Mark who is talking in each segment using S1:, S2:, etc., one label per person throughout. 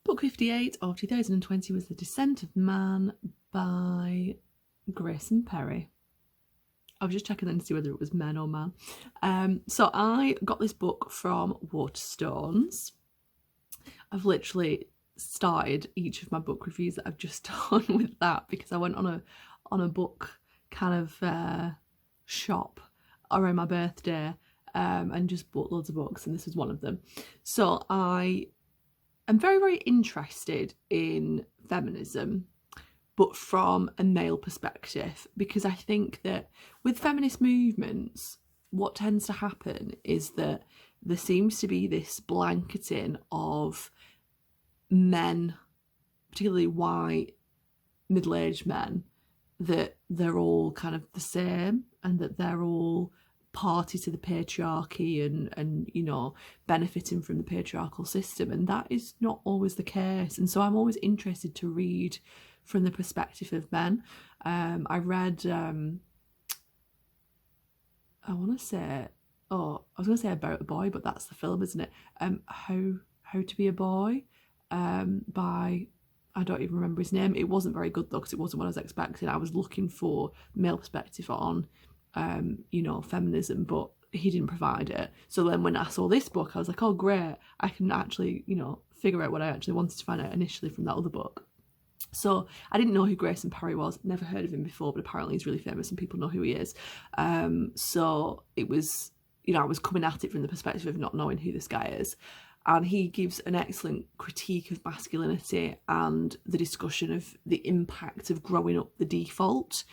S1: Book 58 of 2020 was The Descent of Man by Grayson Perry. I was just checking then to see whether it was men or man. So I got this book from Waterstones. I've literally started each of my book reviews that I've just done with that because I went on a book kind of shop around my birthday and just bought loads of books, and this was one of them. So I am very, very interested in feminism, but from a male perspective, because I think that with feminist movements, what tends to happen is that there seems to be this blanketing of men, particularly white, middle-aged men, that they're all kind of the same and that they're all party to the patriarchy and you know, benefiting from the patriarchal system, and that is not always the case. And so I'm always interested to read from the perspective of men. I read I was going to say About a Boy, but that's the film, isn't it? How to Be a Boy by, I don't even remember his name. It wasn't very good though, because it wasn't what I was expecting. I was looking for male perspective on you know, feminism, but he didn't provide it. So then when I saw this book, I was like, oh great, I can actually, you know, figure out what I actually wanted to find out initially from that other book. So I didn't know who Grayson Perry was, never heard of him before, but apparently he's really famous and people know who he is. So it was, you know, I was coming at it from the perspective of not knowing who this guy is. And he gives an excellent critique of masculinity and the discussion of the impact of growing up the default.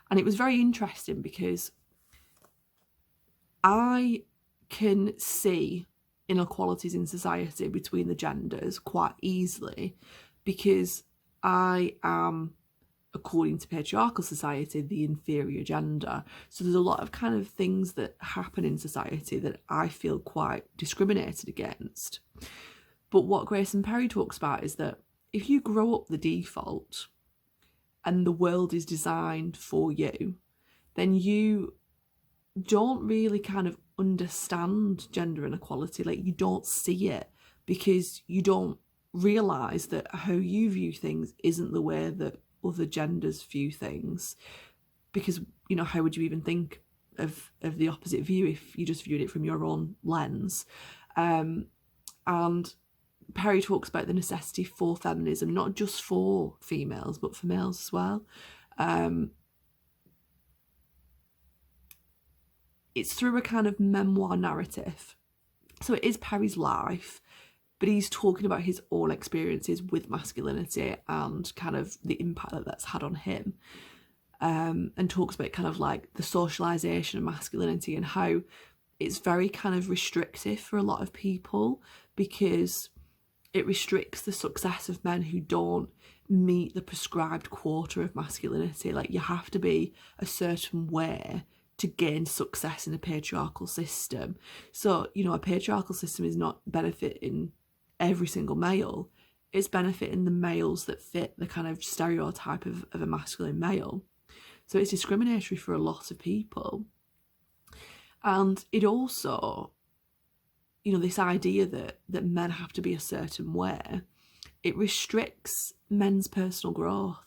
S1: And it was very interesting because I can see inequalities in society between the genders quite easily, because I am, according to patriarchal society, the inferior gender. So there's a lot of kind of things that happen in society that I feel quite discriminated against. But what Grayson Perry talks about is that if you grow up the default and the world is designed for you, then you don't really kind of understand gender inequality. Like, you don't see it because you don't realise that how you view things isn't the way that other genders view things. Because, you know, how would you even think of the opposite view if you just viewed it from your own lens? And Perry talks about the necessity for feminism, not just for females, but for males as well. It's through a kind of memoir narrative. So it is Perry's life, but he's talking about his own experiences with masculinity and kind of the impact that that's had on him. And talks about kind of like the socialisation of masculinity and how it's very kind of restrictive for a lot of people, because it restricts the success of men who don't meet the prescribed quota of masculinity. Like, you have to be a certain way to gain success in a patriarchal system. So, you know, a patriarchal system is not benefiting every single male. It's benefiting the males that fit the kind of stereotype of a masculine male. So it's discriminatory for a lot of people. And it also, you know, this idea that men have to be a certain way, it restricts men's personal growth,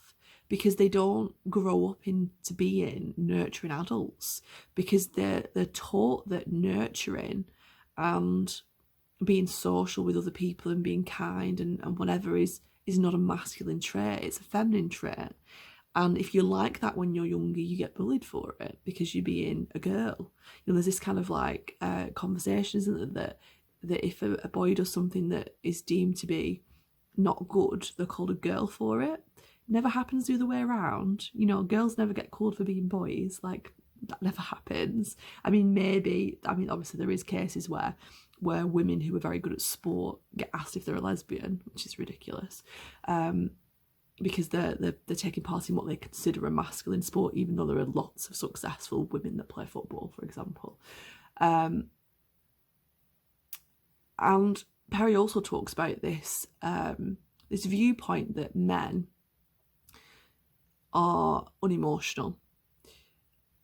S1: because they don't grow up into being nurturing adults, because they're taught that nurturing and being social with other people and being kind and whatever is not a masculine trait, it's a feminine trait. And if you're like that when you're younger, you get bullied for it because you're being a girl. You know, there's this kind of like conversation, isn't there, that if a boy does something that is deemed to be not good, they're called a girl for it. Never happens the other way around. You know, girls never get called for being boys. Like, that never happens. I mean, obviously there is cases where women who are very good at sport get asked if they're a lesbian, which is ridiculous, because they're taking part in what they consider a masculine sport, even though there are lots of successful women that play football, for example. And Perry also talks about this this viewpoint that men are unemotional.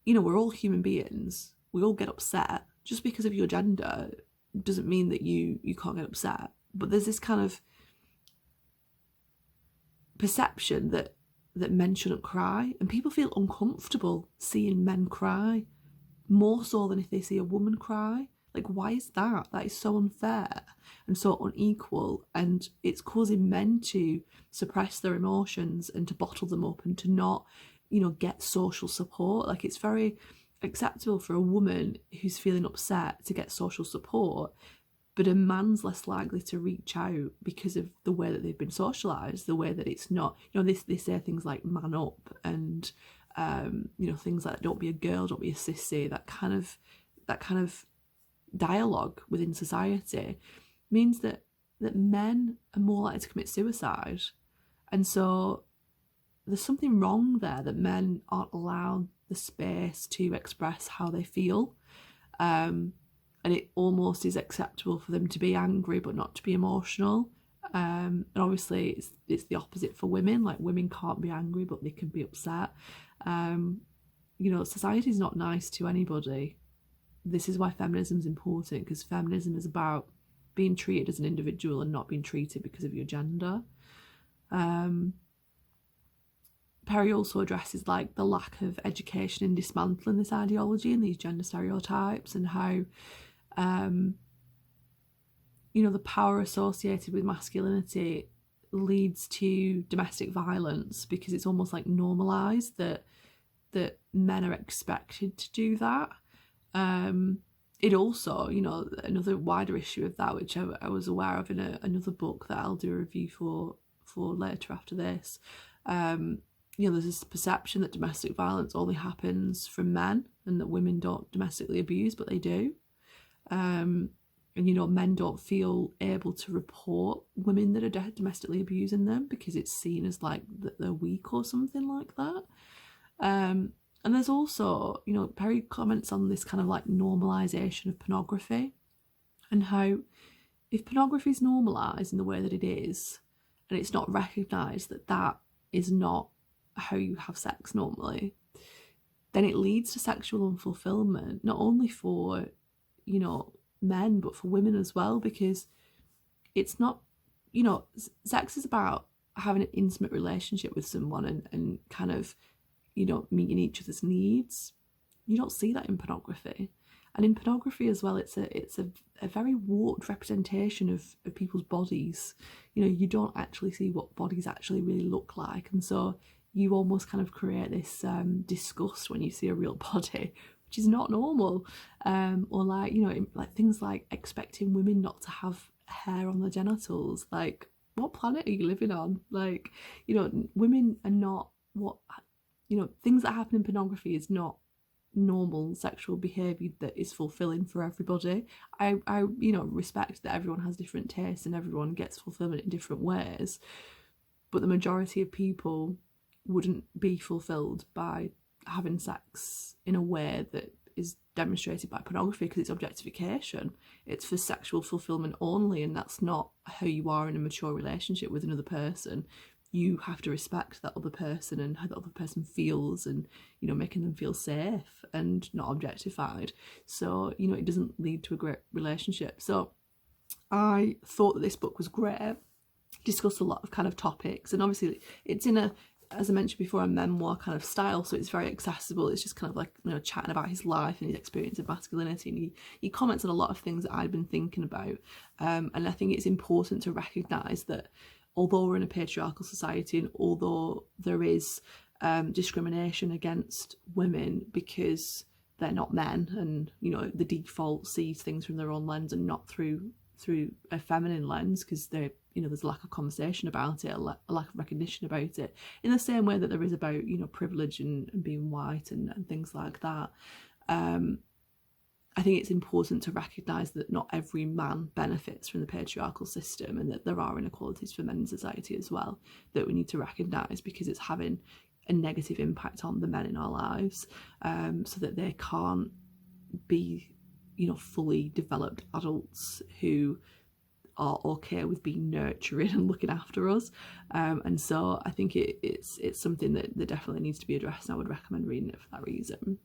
S1: You know, we're all human beings. We all get upset. Just because of your gender doesn't mean that you can't get upset. But there's this kind of perception that men shouldn't cry, and people feel uncomfortable seeing men cry, more so than if they see a woman cry. Like, why is that? That is so unfair and so unequal, and it's causing men to suppress their emotions and to bottle them up and to not, get social support. Like, it's very acceptable for a woman who's feeling upset to get social support, but a man's less likely to reach out because of the way that they've been socialised, the way that it's not, they say things like man up and, things like don't be a girl, don't be a sissy, that kind of dialogue within society means that men are more likely to commit suicide. And so there's something wrong there, that men aren't allowed the space to express how they feel. And it almost is acceptable for them to be angry but not to be emotional. And obviously it's the opposite for women. Like, women can't be angry but they can be upset. Society's not nice to anybody. This is why feminism is important, because feminism is about being treated as an individual and not being treated because of your gender. Perry also addresses like the lack of education in dismantling this ideology and these gender stereotypes, and how the power associated with masculinity leads to domestic violence, because it's almost like normalised that men are expected to do that. It also, another wider issue of that, which I was aware of in another book that I'll do a review for later after this. There's this perception that domestic violence only happens from men and that women don't domestically abuse, but they do. And men don't feel able to report women that are domestically abusing them because it's seen as like that they're weak or something like that. And there's also, Perry comments on this kind of like normalisation of pornography, and how if pornography is normalised in the way that it is, and it's not recognised that that is not how you have sex normally, then it leads to sexual unfulfillment, not only for, men, but for women as well, because it's not, sex is about having an intimate relationship with someone and kind of, meeting each other's needs. You don't see that in pornography. And in pornography as well, it's a very warped representation of people's bodies. You don't actually see what bodies actually really look like. And so you almost kind of create this disgust when you see a real body, which is not normal. Or like, like things like expecting women not to have hair on their genitals. Like, what planet are you living on? Like, women are not what, things that happen in pornography is not normal sexual behaviour that is fulfilling for everybody. I respect that everyone has different tastes and everyone gets fulfillment in different ways, but the majority of people wouldn't be fulfilled by having sex in a way that is demonstrated by pornography, because it's objectification. It's for sexual fulfillment only, and that's not how you are in a mature relationship with another person. You have to respect that other person and how the other person feels, and making them feel safe and not objectified. So it doesn't lead to a great relationship. So I thought that this book was great, discussed a lot of kind of topics, and obviously it's in a, as I mentioned before, a memoir kind of style, so it's very accessible. It's just kind of like chatting about his life and his experience of masculinity, and he comments on a lot of things that I'd been thinking about, and I think it's important to recognise that although we're in a patriarchal society, and although there is discrimination against women because they're not men, and the default sees things from their own lens and not through a feminine lens, because they there's a lack of conversation about it, a lack of recognition about it, in the same way that there is about privilege and being white and things like that. I think it's important to recognise that not every man benefits from the patriarchal system, and that there are inequalities for men in society as well that we need to recognise, because it's having a negative impact on the men in our lives, so that they can't be fully developed adults who are okay with being nurturing and looking after us. And so I think it's something that definitely needs to be addressed, and I would recommend reading it for that reason.